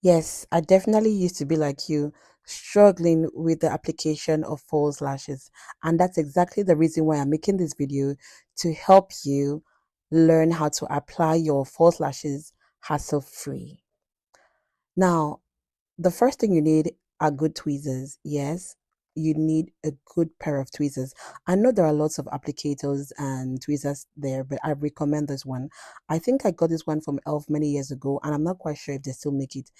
Yes, I definitely used to be like you, struggling with the application of false lashes. And that's exactly the reason why I'm making this video to help you learn how to apply your false lashes hassle free. Now, the first thing you need are good tweezers. Yes, you need a good pair of tweezers. I know there are lots of applicators and tweezers there, but I recommend this one. I think I got this one from Elf many years ago, and I'm not quite sure if they still make it.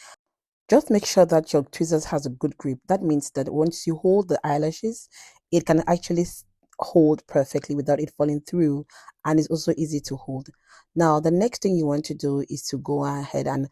Just make sure that your tweezers has a good grip. That means that once you hold the eyelashes, it can actually hold perfectly without it falling through, and it's also easy to hold. Now, the next thing you want to do is to go ahead and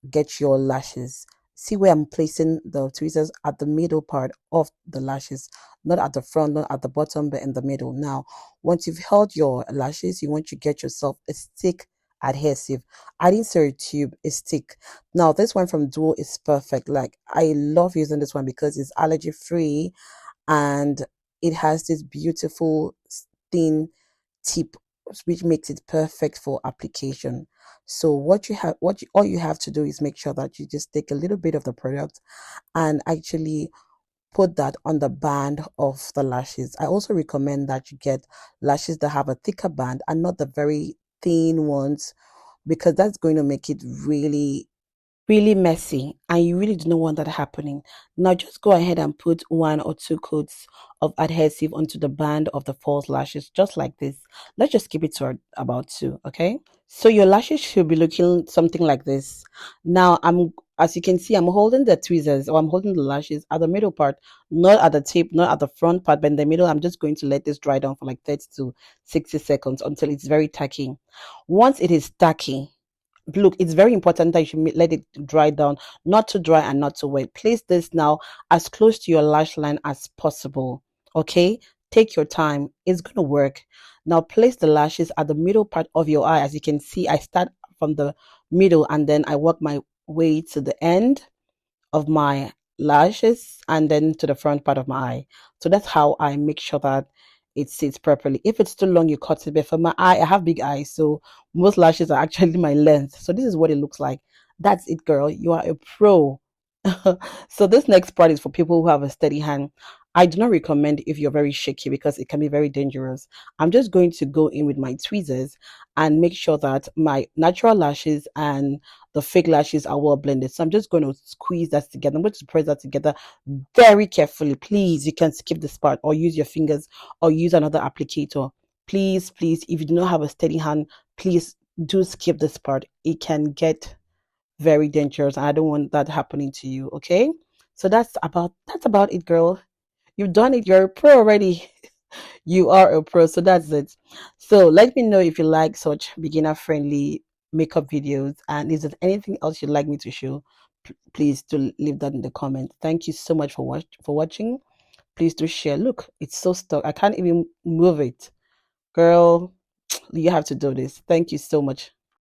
get your lashes. See where I'm placing the tweezers at the middle part of the lashes, not at the front, not at the bottom, but in the middle. Now, once you've held your lashes, you want to get yourself a stick adhesive. I didn't say a tube, a stick. Now, this one from Duo is perfect. Like, I love using this one because it's allergy free and it has this beautiful thin tip which makes it perfect for application. So all you have to do is make sure that you just take a little bit of the product and actually put that on the band of the lashes. I also recommend that you get lashes that have a thicker band and not the very thin ones because that's going to make it really messy and you really do not want that happening. Now just go ahead and put one or two coats of adhesive onto the band of the false lashes just like this. Let's just keep it to about two, okay? So your lashes should be looking something like this. Now as you can see, I'm holding the tweezers or I'm holding the lashes at the middle part, not at the tip, not at the front part, but in the middle. I'm just going to let this dry down for like 30 to 60 seconds until it's very tacky. Once it is tacky, look, it's very important that you should let it dry down, not too dry and not too wet. Place this now as close to your lash line as possible. Okay, take your time, it's gonna work. Now place the lashes at the middle part of your eye. As you can see, I start from the middle and then I work my way to the end of my lashes and then to the front part of my eye. So that's how I make sure that it sits properly. If it's too long, you cut it. But for my eye, I have big eyes, so most lashes are actually my length. So this is what it looks like. That's it, girl. You are a pro. So this next part is for people who have a steady hand. I do not recommend if you're very shaky because it can be very dangerous. I'm just going to go in with my tweezers and make sure that my natural lashes and the fake lashes are well blended. So I'm just going to squeeze that together. I'm going to press that together very carefully. Please, you can skip this part or use your fingers or use another applicator. Please, please, if you do not have a steady hand, please do skip this part. It can get very dangerous and I don't want that happening to you. Okay, so that's about it, girl. You've done it. You're a pro already. You are a pro, so that's it. So let me know if you like such beginner friendly makeup videos and is there anything else you'd like me to show. Please do leave that in the comment. Thank you so much for watching. Please do share. Look, it's so stuck, I can't even move it. Girl, you have to do this. Thank you so much.